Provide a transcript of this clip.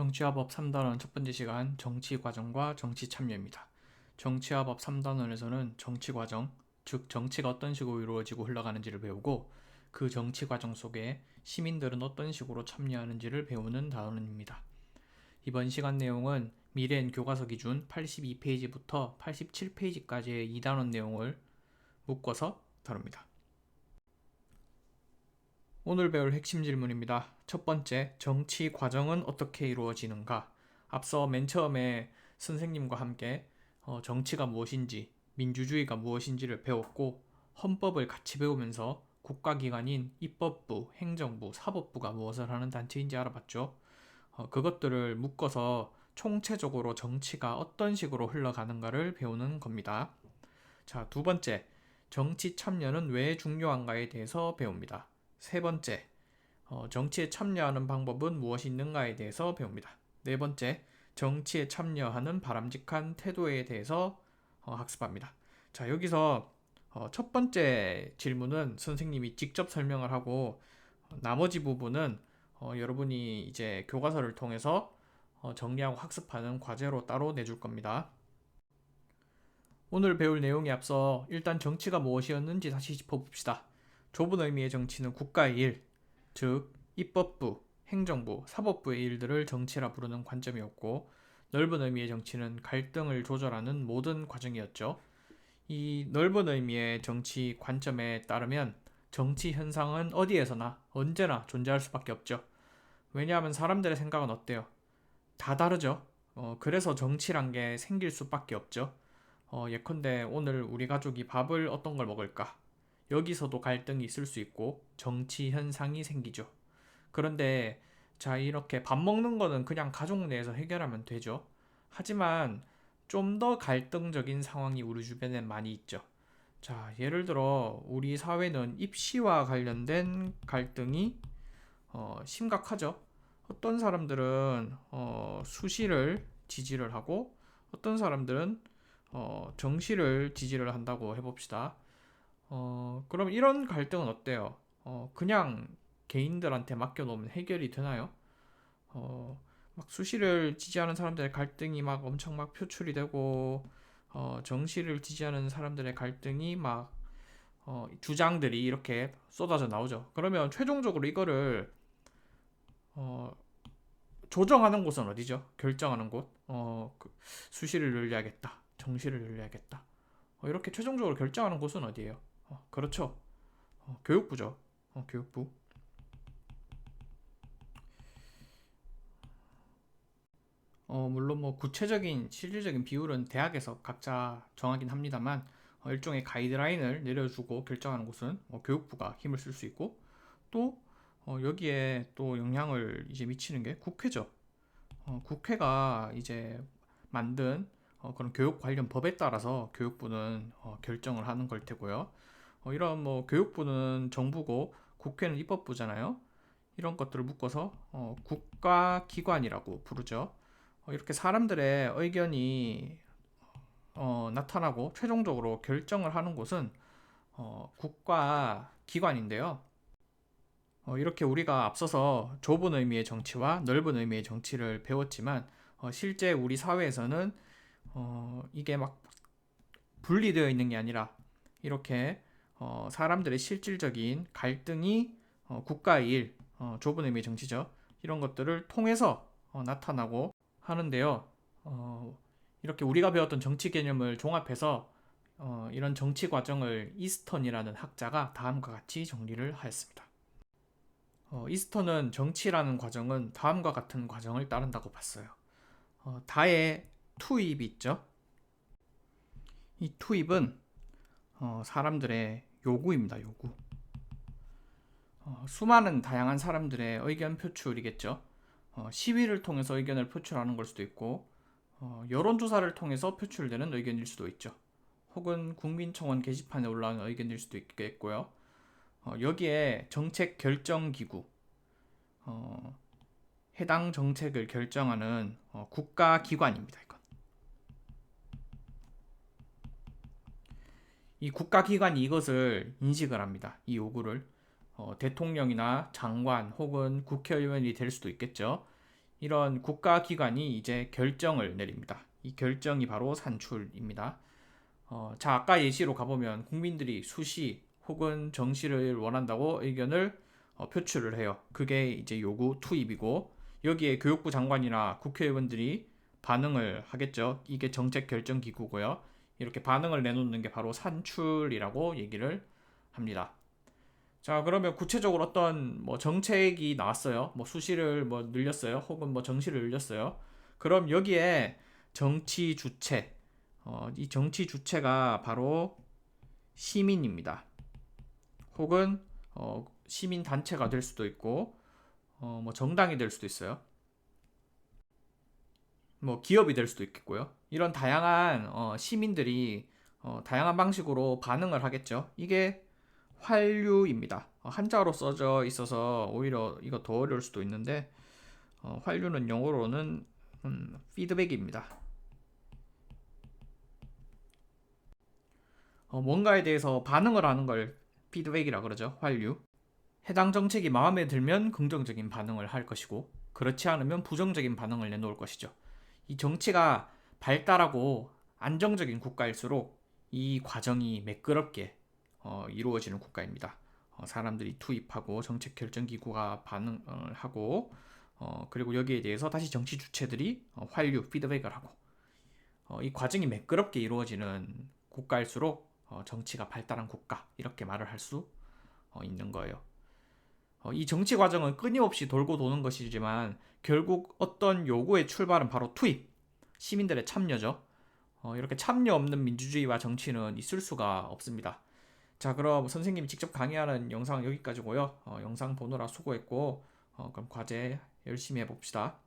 정치와 법 3단원 첫 번째 시간 정치 과정과 정치 참여입니다. 정치와 법 3단원에서는 정치 과정, 즉 정치가 어떤 식으로 이루어지고 흘러가는지를 배우고 그 정치 과정 속에 시민들은 어떤 식으로 참여하는지를 배우는 단원입니다. 이번 시간 내용은 미래엔 교과서 기준 82페이지부터 87페이지까지의 2단원 내용을 묶어서 다룹니다. 오늘 배울 핵심 질문입니다. 첫 번째, 정치 과정은 어떻게 이루어지는가? 앞서 맨 처음에 선생님과 함께 정치가 무엇인지, 민주주의가 무엇인지를 배웠고 헌법을 같이 배우면서 국가기관인 입법부, 행정부, 사법부가 무엇을 하는 단체인지 알아봤죠. 그것들을 묶어서 총체적으로 정치가 어떤 식으로 흘러가는가를 배우는 겁니다. 자, 두 번째, 정치 참여는 왜 중요한가에 대해서 배웁니다. 세 번째, 정치에 참여하는 방법은 무엇이 있는가에 대해서 배웁니다. 네 번째, 정치에 참여하는 바람직한 태도에 대해서 학습합니다. 자, 여기서 첫 번째 질문은 선생님이 직접 설명을 하고 나머지 부분은 여러분이 이제 교과서를 통해서 정리하고 학습하는 과제로 따로 내줄 겁니다. 오늘 배울 내용에 앞서 일단 정치가 무엇이었는지 다시 짚어봅시다. 좁은 의미의 정치는 국가의 일, 즉 입법부, 행정부, 사법부의 일들을 정치라 부르는 관점이었고, 넓은 의미의 정치는 갈등을 조절하는 모든 과정이었죠. 이 넓은 의미의 정치 관점에 따르면 정치 현상은 어디에서나 언제나 존재할 수밖에 없죠. 왜냐하면 사람들의 생각은 어때요? 다 다르죠. 그래서 정치란 게 생길 수밖에 없죠. 예컨대 오늘 우리 가족이 밥을 어떤 걸 먹을까? 여기서도 갈등이 있을 수 있고 정치 현상이 생기죠. 그런데 자, 이렇게 밥 먹는 거는 그냥 가족 내에서 해결하면 되죠. 하지만 좀 더 갈등적인 상황이 우리 주변에 많이 있죠. 자, 예를 들어 우리 사회는 입시와 관련된 갈등이 심각하죠. 어떤 사람들은 수시를 지지를 하고 어떤 사람들은 정시를 지지를 한다고 해봅시다. 그럼 이런 갈등은 어때요? 그냥 개인들한테 맡겨놓으면 해결이 되나요? 막 수시를 지지하는 사람들의 갈등이 막 엄청 막 표출이 되고, 정시를 지지하는 사람들의 갈등이 막, 주장들이 이렇게 쏟아져 나오죠. 그러면 최종적으로 이거를, 어, 조정하는 곳은 어디죠? 결정하는 곳? 수시를 늘려야겠다. 정시를 늘려야겠다. 이렇게 최종적으로 결정하는 곳은 어디예요? 그렇죠. 교육부죠. 교육부. 물론 뭐 구체적인 실질적인 비율은 대학에서 각자 정하긴 합니다만 일종의 가이드라인을 내려주고 결정하는 곳은 교육부가 힘을 쓸 수 있고 또 여기에 또 영향을 이제 미치는 게 국회죠. 국회가 이제 만든 그런 교육 관련 법에 따라서 교육부는 결정을 하는 걸 테고요. 이런 뭐 교육부는 정부고 국회는 입법부잖아요. 이런 것들을 묶어서 국가기관이라고 부르죠. 이렇게 사람들의 의견이 나타나고 최종적으로 결정을 하는 곳은 국가기관인데요. 이렇게 우리가 앞서서 좁은 의미의 정치와 넓은 의미의 정치를 배웠지만 실제 우리 사회에서는 이게 막 분리되어 있는 게 아니라 이렇게 사람들의 실질적인 갈등이 국가의 일, 좁은 의미의 정치죠. 이런 것들을 통해서 나타나고 하는데요. 이렇게 우리가 배웠던 정치 개념을 종합해서 이런 정치 과정을 이스턴이라는 학자가 다음과 같이 정리를 하였습니다. 이스턴은 정치라는 과정은 다음과 같은 과정을 따른다고 봤어요. 다의 투입이 있죠. 이 투입은 사람들의 요구입니다. 요구. 수많은 다양한 사람들의 의견 표출이겠죠. 시위를 통해서 의견을 표출하는 걸 수도 있고 여론조사를 통해서 표출되는 의견일 수도 있죠. 혹은 국민청원 게시판에 올라오는 의견일 수도 있겠고요. 여기에 정책 결정기구, 해당 정책을 결정하는 국가기관입니다. 이건. 이 국가기관이 이것을 인식을 합니다. 이 요구를. 대통령이나 장관 혹은 국회의원이 될 수도 있겠죠. 이런 국가기관이 이제 결정을 내립니다. 이 결정이 바로 산출입니다. 자, 아까 예시로 가보면 국민들이 수시 혹은 정시를 원한다고 의견을 표출을 해요. 그게 이제 요구 투입이고, 여기에 교육부 장관이나 국회의원들이 반응을 하겠죠. 이게 정책 결정 기구고요. 이렇게 반응을 내놓는 게 바로 산출이라고 얘기를 합니다. 자, 그러면 구체적으로 어떤 뭐 정책이 나왔어요. 뭐 수시를 뭐 늘렸어요. 혹은 뭐 정시를 늘렸어요. 그럼 여기에 정치 주체, 이 정치 주체가 바로 시민입니다. 혹은 시민 단체가 될 수도 있고, 뭐 정당이 될 수도 있어요. 뭐 기업이 될 수도 있겠고요. 이런 다양한 시민들이 다양한 방식으로 반응을 하겠죠. 이게 환류입니다. 한자로 써져 있어서 오히려 이거 더 어려울 수도 있는데, 환류는 영어로는 피드백입니다. 뭔가에 대해서 반응을 하는 걸 피드백이라 그러죠. 환류. 해당 정책이 마음에 들면 긍정적인 반응을 할 것이고, 그렇지 않으면 부정적인 반응을 내놓을 것이죠. 이 정치가 발달하고 안정적인 국가일수록 이 과정이 매끄럽게 이루어지는 국가입니다. 사람들이 투입하고 정책 결정 기구가 반응을 하고, 그리고 여기에 대해서 다시 정치 주체들이 환류, 피드백을 하고, 이 과정이 매끄럽게 이루어지는 국가일수록 정치가 발달한 국가, 이렇게 말을 할 수 있는 거예요. 이 정치 과정은 끊임없이 돌고 도는 것이지만 결국 어떤 요구의 출발은 바로 투입, 시민들의 참여죠. 이렇게 참여 없는 민주주의와 정치는 있을 수가 없습니다. 자, 그럼 선생님이 직접 강의하는 영상은 여기까지고요. 영상 보느라 수고했고, 그럼 과제 열심히 해봅시다.